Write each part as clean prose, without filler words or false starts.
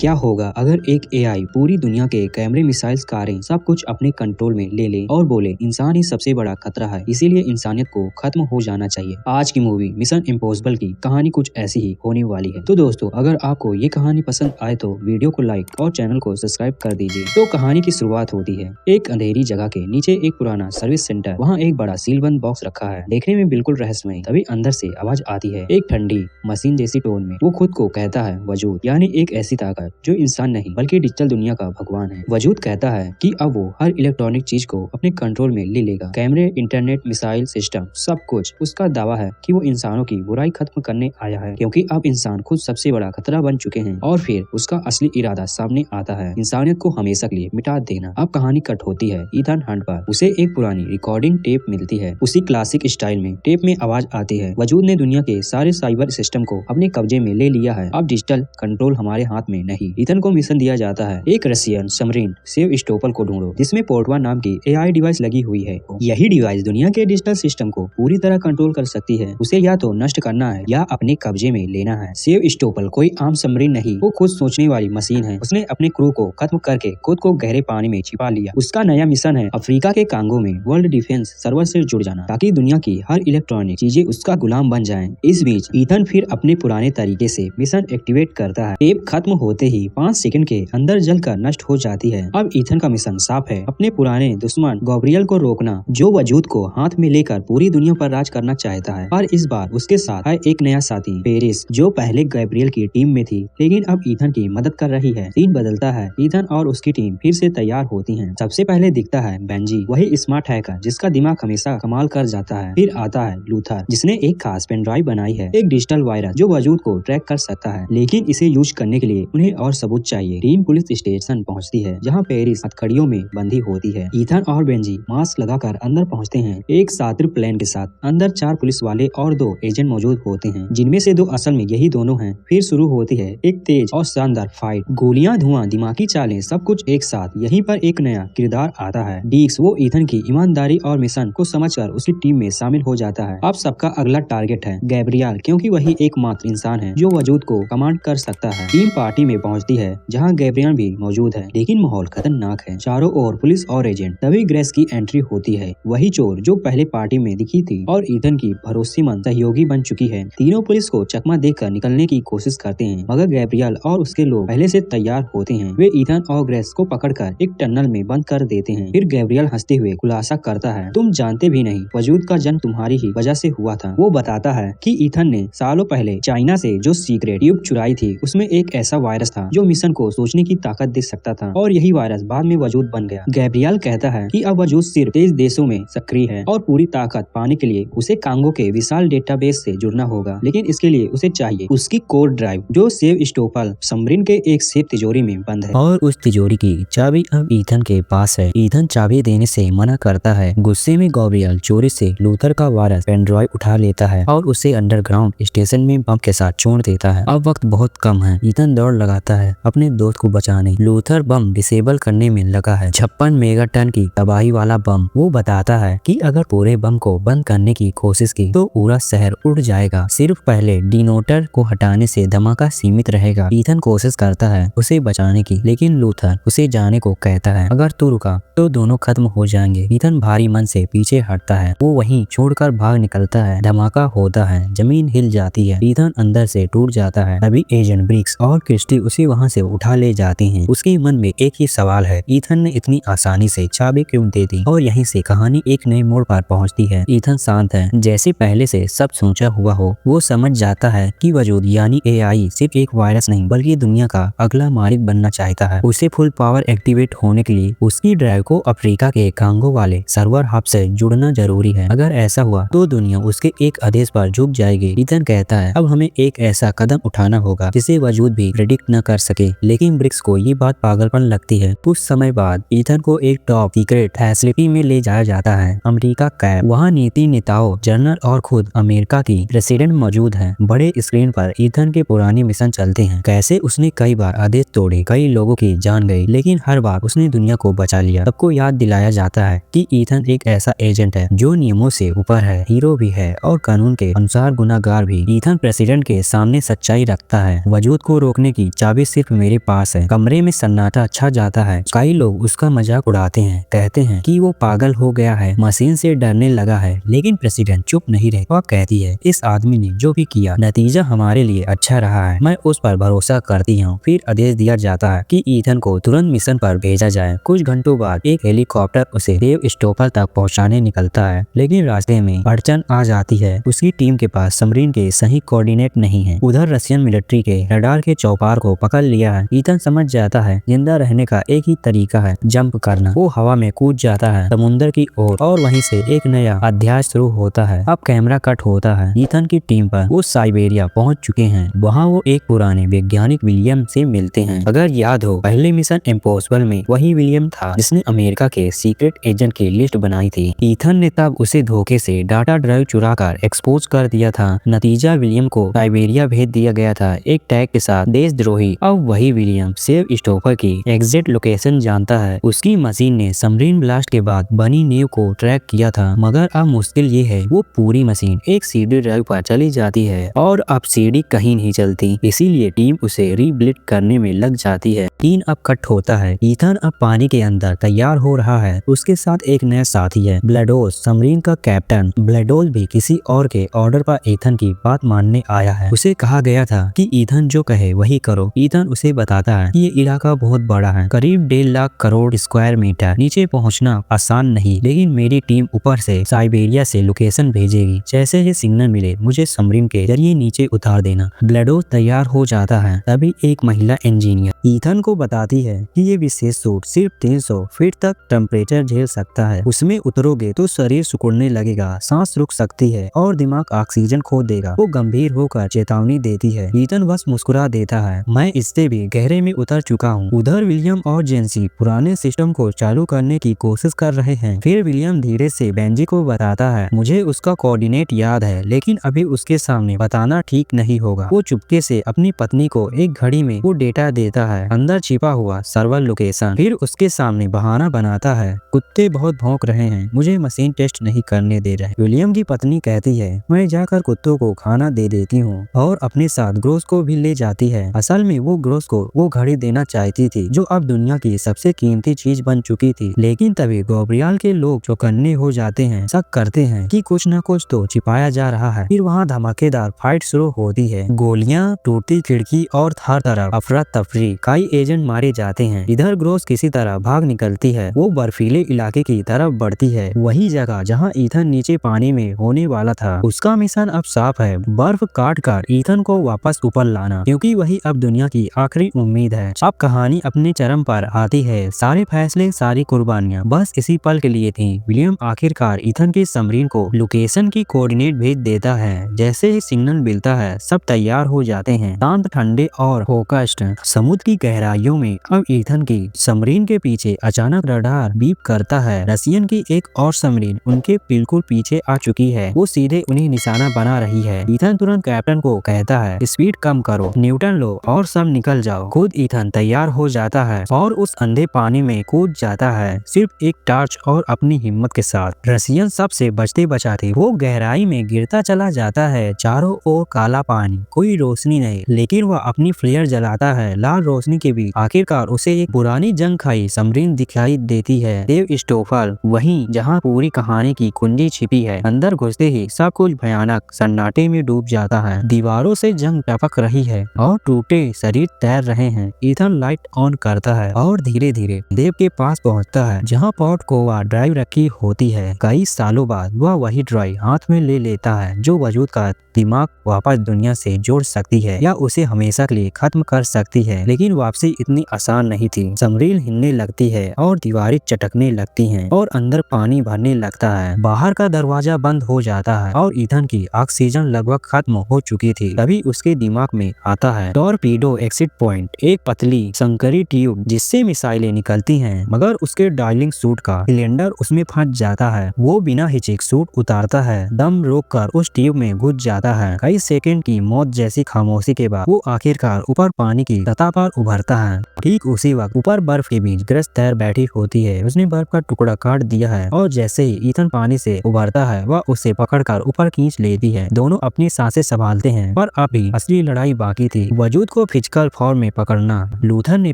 क्या होगा अगर एक एआई पूरी दुनिया के कैमरे, मिसाइल्स, कारें सब कुछ अपने कंट्रोल में ले ले और बोले इंसान ही सबसे बड़ा खतरा है, इसीलिए इंसानियत को खत्म हो जाना चाहिए। आज की मूवी मिशन इम्पॉसिबल की कहानी कुछ ऐसी ही होने वाली है। तो दोस्तों, अगर आपको ये कहानी पसंद आए तो वीडियो को लाइक और चैनल को सब्सक्राइब कर दीजिए। तो कहानी की शुरुआत होती है एक अंधेरी जगह के नीचे, एक पुराना सर्विस सेंटर। वहाँ एक बड़ा सीलबंद बॉक्स रखा है, देखने में बिल्कुल रहस्यमय। तभी अंदर से आवाज आती है, एक ठंडी मशीन जैसी टोन में। वो खुद को कहता है वजूद, यानी एक ऐसी ताकत जो इंसान नहीं बल्कि डिजिटल दुनिया का भगवान है। वजूद कहता है कि अब वो हर इलेक्ट्रॉनिक चीज को अपने कंट्रोल में ले लेगा, कैमरे, इंटरनेट, मिसाइल सिस्टम, सब कुछ। उसका दावा है कि वो इंसानों की बुराई खत्म करने आया है, क्योंकि अब इंसान खुद सबसे बड़ा खतरा बन चुके हैं। और फिर उसका असली इरादा सामने आता है, इंसानियत को हमेशा के लिए मिटा देना। अब कहानी कट होती है ईथन हंट पर। उसे एक पुरानी रिकॉर्डिंग टेप मिलती है, उसी क्लासिक स्टाइल में। टेप में आवाज आती है, वजूद ने दुनिया के सारे साइबर सिस्टम को अपने कब्जे में ले लिया है, अब डिजिटल कंट्रोल हमारे हाथ में नहीं। ईथन को मिशन दिया जाता है, एक रशियन सबमरीन सेवस्टोपल को ढूंढो जिसमें पोर्ट 1 नाम की एआई डिवाइस लगी हुई है। यही डिवाइस दुनिया के डिजिटल सिस्टम को पूरी तरह कंट्रोल कर सकती है। उसे या तो नष्ट करना है या अपने कब्जे में लेना है। सेवस्टोपल कोई आम सबमरीन नहीं, वो खुद सोचने वाली मशीन है। उसने अपने क्रू को खत्म करके खुद को गहरे पानी में छिपा लिया। उसका नया मिशन है अफ्रीका के कांगो में वर्ल्ड डिफेंस सर्वर से जुड़ जाना, ताकि दुनिया की हर इलेक्ट्रॉनिक चीजें उसका गुलाम बन जाएं। इस बीच ईथन फिर अपने पुराने तरीके से मिशन एक्टिवेट करता है। टेप खत्म होते ही 5 सेकंड के अंदर जलकर नष्ट हो जाती है। अब ईथन का मिशन साफ है, अपने पुराने दुश्मन गैब्रियल को रोकना, जो वजूद को हाथ में लेकर पूरी दुनिया पर राज करना चाहता है। और इस बार उसके साथ है एक नया साथी, पेरिस, जो पहले गैब्रियल की टीम में थी लेकिन अब ईथन की मदद कर रही है। सीन बदलता है, ईथन और उसकी टीम फिर से तैयार होती है। सबसे पहले दिखता है बेंजी, वही स्मार्ट हैकर जिसका दिमाग हमेशा कमाल कर जाता है। फिर आता है लूथर, जिसने एक खास पेन ड्राइव बनाई है, एक डिजिटल वायरस जो वजूद को ट्रैक कर सकता है, लेकिन इसे यूज करने के लिए उन्हें और सबूत चाहिए। टीम पुलिस स्टेशन पहुंचती है, जहां पेरिस हथकड़ियों में बंधी होती है। ईथन और बेंजी मास्क लगाकर अंदर पहुंचते हैं, एक सातिर प्लेन के साथ। अंदर 4 पुलिस वाले और 2 एजेंट मौजूद होते हैं, जिनमें से 2 असल में यही दोनों हैं। फिर शुरू होती है एक तेज और शानदार फाइट, गोलियां, धुआं, दिमागी चालें, सब कुछ एक साथ। यहीं पर एक नया किरदार आता है, डीक्स। वो ईथन की ईमानदारी और मिशन को समझकर उसकी टीम में शामिल हो जाता है। अब सबका अगला टारगेट है गैब्रियल, क्योंकि वही एकमात्र इंसान है जो वजूद को कमांड कर सकता है। टीम पार्टी में पहुंचती है, जहां गैब्रियल भी मौजूद है, लेकिन माहौल खतरनाक है, चारों ओर पुलिस और एजेंट। तभी ग्रेस की एंट्री होती है, वही चोर जो पहले पार्टी में दिखी थी और ईथन की भरोसेमंद सहयोगी बन चुकी है। तीनों पुलिस को चकमा देकर निकलने की कोशिश करते हैं, मगर गैब्रियल और उसके लोग पहले से तैयार होते हैं। वे ईथन और ग्रेस को पकड़कर एक टनल में बंद कर देते हैं। फिर गैब्रियल हंसते हुए खुलासा करता है, तुम जानते भी नहीं, वजूद का जन्म तुम्हारी ही वजह से हुआ था। वो बताता है कि ईथन ने सालों पहले चाइना से जो सीक्रेट ट्यूब चुराई थी, उसमें एक ऐसा वायरस था जो मिशन को सोचने की ताकत दे सकता था, और यही वायरस बाद में वजूद बन गया। गैब्रियल कहता है कि अब वजूद सिर्फ 23 देशों में सक्रिय है, और पूरी ताकत पाने के लिए उसे कांगो के विशाल डेटाबेस से जुड़ना होगा। लेकिन इसके लिए उसे चाहिए उसकी कोर ड्राइव, जो सेवस्टोपल सबमरीन के एक सेफ तिजोरी में बंद है, और उस तिजोरी की चाबी अब ईथन के पास है। ईथन चाबी देने से मना करता है। गुस्से में गैब्रियल चोरी से लूथर का वायरस पेन ड्राइव उठा लेता है और उसे अंडरग्राउंड स्टेशन में बम के साथ छोड़ देता है। अब वक्त बहुत कम है, ईथन दौड़ लगाता है अपने दोस्त को बचाने। लूथर बम डिसेबल करने में लगा है, 56 मेगाटन की तबाही वाला बम। वो बताता है कि अगर पूरे बम को बंद करने की कोशिश की तो पूरा शहर उड़ जाएगा, सिर्फ पहले डिनोटर को हटाने से धमाका सीमित रहेगा। ईथन कोशिश करता है उसे बचाने की, लेकिन लूथर उसे जाने को कहता है, अगर तू रुका तो दोनों खत्म हो जाएंगे। ईथन भारी मन से पीछे हटता है, वो वहीं छोड़कर भाग निकलता है। धमाका होता है, जमीन हिल जाती है, ईथन अंदर से टूट जाता है। तभी एजेंट ब्रिक्स और क्रिस्टी उसे वहां से उठा ले जाती हैं। उसके मन में एक ही सवाल है, ईथन ने इतनी आसानी से चाबी क्यों दे दी? और यहीं से कहानी एक नए मोड़ पर पहुंचती है। ईथन शांत है, जैसे पहले से सब सोचा हुआ हो। वो समझ जाता है कि वजूद यानी एआई सिर्फ एक वायरस नहीं बल्कि दुनिया का अगला मालिक बनना चाहता है। उसे फुल पावर एक्टिवेट होने के लिए उसकी ड्राइव को अफ्रीका के कांगो वाले सर्वर हब से जुड़ना जरूरी है। अगर ऐसा हुआ तो दुनिया उसके एक आदेश पर झुक जाएगी। ईथन कहता है, अब हमें एक ऐसा कदम उठाना होगा जिसे वजूद भी प्रेडिक्ट न कर सके, लेकिन ब्रिक्स को ये बात पागलपन लगती है। कुछ समय बाद ईथन को एक टॉप सीक्रेट फैसिलिटी में ले जाया जाता है, अमेरिका कैब। वहाँ नीति नेताओं, जनरल और खुद अमेरिका की प्रेसिडेंट मौजूद हैं। बड़े स्क्रीन पर ईथन के पुराने मिशन चलते हैं, कैसे उसने कई बार आदेश तोड़े, कई लोगों की जान गई, लेकिन हर बार उसने दुनिया को बचा लिया। सबको याद दिलाया जाता है कि ईथन एक ऐसा एजेंट है जो नियमों से ऊपर है, हीरो भी है और कानून के अनुसार गुनाहगार भी। ईथन प्रेसिडेंट के सामने सच्चाई रखता है, वजूद को रोकने की चाबी चाबी सिर्फ मेरे पास है। कमरे में सन्नाटा छा जाता है। कई लोग उसका मजाक उड़ाते हैं, कहते हैं कि वो पागल हो गया है, मशीन से डरने लगा है। लेकिन प्रेसिडेंट चुप नहीं रहे। वह कहती है, इस आदमी ने जो भी किया नतीजा हमारे लिए अच्छा रहा है, मैं उस पर भरोसा करती हूँ। फिर आदेश दिया जाता है कि ईथन को तुरंत मिशन पर भेजा जाए। कुछ घंटों बाद एक हेलीकॉप्टर उसे देव स्टोफल तक पहुँचाने निकलता है, लेकिन रास्ते में अड़चन आ जाती है। उसकी टीम के पास सबमरीन के सही कोऑर्डिनेट नहीं है। उधर रशियन मिलिट्री के रडार के चौपार को पकड़ लिया है। ईथन समझ जाता है जिंदा रहने का एक ही तरीका है, जंप करना। वो हवा में कूद जाता है समुद्र की ओर और वहीं से एक नया अध्याय शुरू होता है। अब कैमरा कट होता है ईथन की टीम पर। वो साइबेरिया पहुंच चुके हैं। वहाँ वो एक पुराने वैज्ञानिक विलियम से मिलते हैं। अगर याद हो, पहले मिशन इम्पॉसिबल में वही विलियम था जिसने अमेरिका के सीक्रेट एजेंट की लिस्ट बनाई थी। ईथन ने तब उसे धोखे से डाटा ड्राइव चुरा कर एक्सपोज कर दिया था। नतीजा विलियम को साइबेरिया भेज दिया गया था एक टैग के साथ, देशद्रोही। अब वही विलियम सेव स्टोफर की एग्जैक्ट लोकेशन जानता है। उसकी मशीन ने सबमरीन ब्लास्ट के बाद बनी नींव को ट्रैक किया था। मगर अब मुश्किल ये है, वो पूरी मशीन एक सीडी ड्राइव पर चली जाती है और अब सीडी कहीं नहीं चलती। इसीलिए टीम उसे रीबिल्ड करने में लग जाती है। सीन अब कट होता है। ईथन अब पानी के अंदर तैयार हो रहा है। उसके साथ एक नया साथी है, ब्लैडोस, सबमरीन का कैप्टन। ब्लैडोस भी किसी और के ऑर्डर पर ईथन की बात मानने आया है। उसे कहा गया था कि ईथन जो कहे वही करो। ईथन उसे बताता है कि ये इलाका बहुत बड़ा है, करीब 1.5 लाख करोड़ स्क्वायर मीटर। नीचे पहुंचना आसान नहीं, लेकिन मेरी टीम ऊपर से साइबेरिया से लोकेशन भेजेगी। जैसे ही सिग्नल मिले मुझे सबमरीन के जरिए नीचे उतार देना। ब्लैडोस तैयार हो जाता है। तभी एक महिला इंजीनियर ईथन को बताती है कि ये विशेष सूट सिर्फ 300 फीट तक टेम्परेचर झेल सकता है। उसमें उतरोगे तो शरीर सिकुड़ने लगेगा, सांस रुक सकती है और दिमाग ऑक्सीजन खो देगा। वो गंभीर होकर चेतावनी देती है। ईथन बस मुस्कुरा देता है, मैं इससे भी गहरे में उतर चुका हूँ। उधर विलियम और जेंसी पुराने सिस्टम को चालू करने की कोशिश कर रहे हैं। फिर विलियम धीरे से बेंजी को बताता है, मुझे उसका कोऑर्डिनेट याद है, लेकिन अभी उसके सामने बताना ठीक नहीं होगा। वो चुपके से अपनी पत्नी को एक घड़ी में वो डेटा देता है, अंदर छिपा हुआ सर्वर लोकेशन। फिर उसके सामने बहाना बनाता है, कुत्ते बहुत भौंक रहे हैं, मुझे मशीन टेस्ट नहीं करने दे रहे। विलियम की पत्नी कहती है, मैं जाकर कुत्तों को खाना दे देती हूँ, और अपने साथ ग्रोस को भी ले जाती है। असल में वो ग्रोस को वो घड़ी देना चाहती थी जो अब दुनिया की सबसे कीमती चीज बन चुकी थी। लेकिन तभी गब्रियल के लोग चौकन्ने हो जाते हैं, शक करते हैं कि कुछ न कुछ तो छिपाया जा रहा है। फिर वहाँ धमाकेदार फाइट शुरू होती है, गोलियां, टूटी खिड़की और हर तरफ अफरा तफरी। कई एजेंट मारे जाते हैं। इधर ग्रोस किसी तरह भाग निकलती है। वो बर्फीले इलाके की तरफ बढ़ती है, वही जगह जहाँ ईथन नीचे पानी में होने वाला था। उसका मिशन अब साफ है, बर्फ काट कर ईथन को वापस ऊपर लाना, क्योंकि वही अब दुनिया की आखिरी उम्मीद है। अब कहानी अपने चरम पर आती है। सारे फैसले, सारी कुर्बानियां बस इसी पल के लिए थी। विलियम आखिरकार ईथन की सबमरीन को लोकेशन की कोऑर्डिनेट भेज देता है। जैसे ही सिग्नल मिलता है सब तैयार हो जाते हैं, शांत, ठंडे और फोकस्ड। समुद्र की गहराइयों में अब ईथन की सबमरीन के पीछे अचानक रडार बीप करता है। रशियन की एक और सबमरीन उनके बिल्कुल पीछे आ चुकी है। वो सीधे उन्हें निशाना बना रही है। ईथन तुरंत कैप्टन को कहता है, स्पीड कम करो, न्यूटन लो और सब निकल जाओ। खुद ईथन तैयार हो जाता है और उस अंधे पानी में कूद जाता है, सिर्फ एक टार्च और अपनी हिम्मत के साथ। रशियन सबसे बचते बचाते वो गहराई में गिरता चला जाता है। चारों ओर काला पानी, कोई रोशनी नहीं, लेकिन वह अपनी फ्लेयर जलाता है। लाल रोशनी के बीच आखिरकार उसे एक पुरानी जंग खाई सबमरीन दिखाई देती है, देव स्टोफल, वहीं जहां पूरी कहानी की कुंजी छिपी है। अंदर घुसते ही सब कुछ भयानक सन्नाटे में डूब जाता है। दीवारों से जंग टपक रही है और टूटे शरीर तैर रहे हैं। ईथन लाइट ऑन करता है और धीरे धीरे देव के पास पहुंचता है, जहां पॉट कोवा ड्राइव रखी होती है। कई सालों बाद वह वही ड्राइव हाथ में ले लेता है जो वजूद का दिमाग वापस दुनिया से जोड़ सकती है या उसे हमेशा के लिए खत्म कर सकती है। लेकिन वापसी इतनी आसान नहीं थी। सबमरीन हिलने लगती है और दीवारें चटकने लगती हैं और अंदर पानी भरने लगता है। बाहर का दरवाजा बंद हो जाता है और ईथन की ऑक्सीजन लगभग खत्म हो चुकी थी। तभी उसके दिमाग में आता है टॉरपीडो एक्सिट पॉइंट, एक पतली संकरी ट्यूब जिससे मिसाइलें निकलती हैं, मगर उसके डायलिंग सूट का सिलेंडर उसमें फंस जाता है। वो बिना हिचक सूट उतारता है, दम रोककर उस ट्यूब में घुस जाता है। कई सेकंड की मौत जैसी खामोशी के बाद वो आखिरकार ऊपर पानी की सतह पर उभरता है। ठीक उसी वक्त ऊपर बर्फ के बीच ग्रेस तैर बैठी होती है। उसने बर्फ का टुकड़ा काट दिया है और जैसे ही ईथन पानी से उभरता है वह उसे पकड़कर ऊपर खींच लेती है। दोनों अपनी सांसें संभालते हैं पर अभी असली लड़ाई बाकी थी, वजूद को फिजिकल फॉर्म में पकड़ना। लूथर ने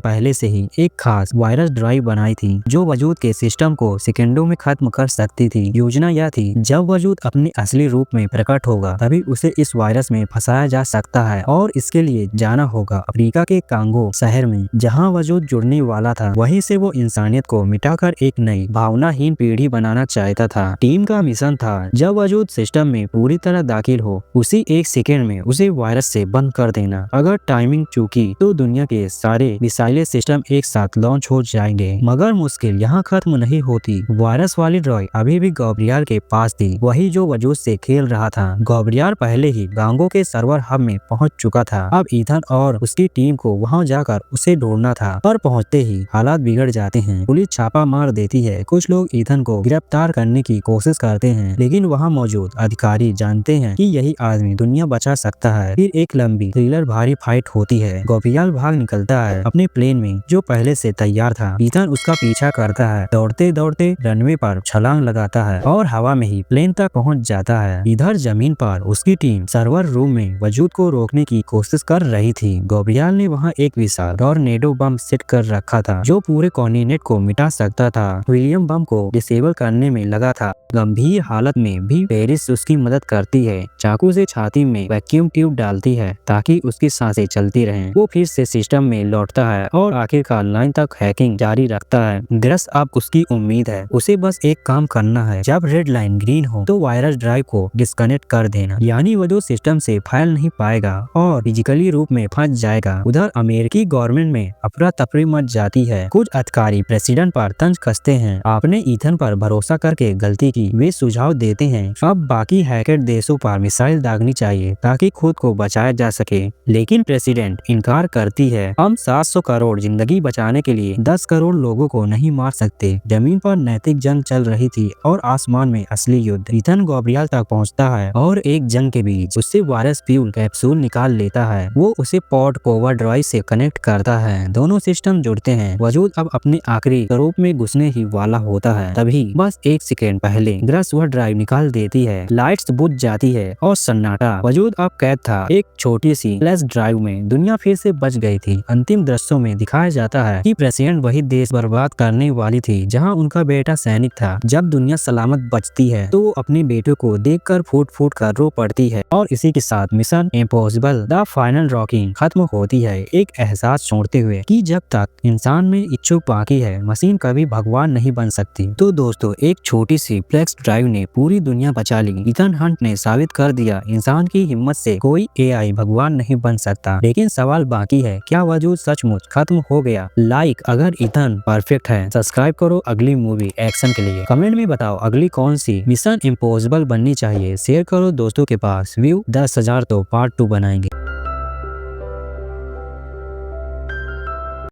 पहले से ही एक खास वायरस ड्राइव बनाई थी जो वजूद के सिस्टम को सेकंडों में खत्म कर सकती थी। योजना यह थी जब वजूद अपने असली रूप में प्रकट होगा तभी उसे इस वायरस में फंसाया जा सकता है और इसके लिए जाना होगा अफ्रीका के कांगो शहर में जहां वजूद जुड़ने वाला था। वहीं से वो इंसानियत को मिटाकर एक नई भावनाहीन पीढ़ी बनाना चाहता था। टीम का मिशन था जब वजूद सिस्टम में पूरी तरह दाखिल हो उसी एक सेकेंड में उसे वायरस से बंद कर देना। अगर टाइमिंग चूकी तो दुनिया के सारे मिसाइलें सिस्टम एक साथ लॉन्च हो जाएंगे। मगर मुश्किल यहाँ खत्म नहीं होती। वायरस वाली ड्रॉय अभी भी गैब्रियल के पास थी, वही जो वजूद से खेल रहा था। गैब्रियल पहले ही गांगो के सर्वर हब में पहुंच चुका था। अब ईथन और उसकी टीम को वहां जाकर उसे ढूंढना था पर पहुंचते ही हालात बिगड़ जाते हैं। पुलिस छापा मार देती है। कुछ लोग ईथन को गिरफ्तार करने की कोशिश करते हैं लेकिन वहां मौजूद अधिकारी जानते हैं कि यही आदमी दुनिया बचा सकता है। फिर एक लंबी थ्रिलर भारी फाइट होती है। गैब्रियल भाग निकलता है अपने प्लेन में जो पहले से तैयार था। ईथन उसका पीछा करता है। दौड़ते दौड़ते रनवे पर छलांग लगाता है और हवा में ही प्लेन तक पहुंच जाता है। इधर जमीन पर उसकी टीम सर्वर रूम में वजूद को रोकने की कोशिश कर रही थी। गैब्रियल ने वहां एक विशाल टॉर्नेडो बम सेट कर रखा था जो पूरे कॉन्टिनेंट को मिटा सकता था। विलियम बम को डिसेबल करने में लगा था। गंभीर हालत में भी पेरिस उसकी मदद करती है। चाकू से छाती में वैक्यूम ट्यूब डालती है ताकि उसकी सांसें चलती रहें। वो फिर से सिस्टम में लौटता है और आखिरकार लाइन तक हैकिंग जारी रखता है। ग्रेस अब उसकी उम्मीद है। उसे बस एक काम करना है, जब रेड लाइन ग्रीन हो तो वायरस ड्राइव को डिस्कनेक्ट कर देना, यानी वो जो सिस्टम से फैल नहीं पाएगा और फिजिकली रूप में फंस जाएगा। उधर अमेरिकी गवर्नमेंट में अफरा तफरी मच जाती है। कुछ अधिकारी प्रेसिडेंट पर तंज कसते हैं। आपने ईथन पर भरोसा करके गलती की, वे सुझाव देते हैं अब बाकी हैकर देशों पर मिसाइल दागनी चाहिए ताकि खुद को बचाया जा सके। लेकिन प्रेसिडेंट इनकार करती है। हम 700 करोड़ जिंदगी बचाने के लिए 10 करोड़ लोगों को नहीं मार सकते। जमीन पर नैतिक जंग चल रही थी और आसमान में असली युद्ध। ईथन गैब्रियल तक पहुंचता है और एक जंग के बीच उससे वायरस फ्यूल कैप्सूल निकाल लेता है। वो उसे पॉड कोवर ड्राइव से कनेक्ट करता है। दोनों सिस्टम जुड़ते हैं। वजूद अब अपने आखिरी स्वरूप में घुसने ही वाला होता है। तभी बस एक सेकेंड पहले ग्रेस वह ड्राइव निकाल देती है। लाइट्स बुझ जाती है और सन्नाटा। वजूद अब कैद था एक छोटी सी फ्लैश ड्राइव में। दुनिया फिर से बच गई थी। अंतिम दृश्यों में दिखाया जाता है कि प्रेसिडेंट वही देश बर्बाद करने वाली थी जहां उनका बेटा सैनिक था। जब दुनिया सलामत बचती है तो वो अपने बेटे को देखकर फूट फूट कर रो पड़ती है। और इसी के साथ mission impossible the final rocking खत्म होती है, एक एहसास छोड़ते हुए कि जब तक इंसान में इच्छुक बाकी है मशीन कभी भगवान नहीं बन सकती। तो दोस्तों, एक छोटी सी फ्लेक्स ड्राइव ने पूरी दुनिया बचा ली। ईथन हंट ने साबित कर दिया इंसान की हिम्मत से कोई एआई भगवान नहीं बन सकता। लेकिन सवाल बाकी है, क्या वजूद सचमुच खत्म हो गया? लाइक अगर ईथन परफेक्ट है, सब्सक्राइब करो अगली मूवी एक्शन के लिए। कमेंट में बताओ अगली कौन सी मिशन इम्पॉसिबल बननी चाहिए। शेयर करो दोस्तों के पास। व्यू 10,000 तो पार्ट 2 बनाएंगे।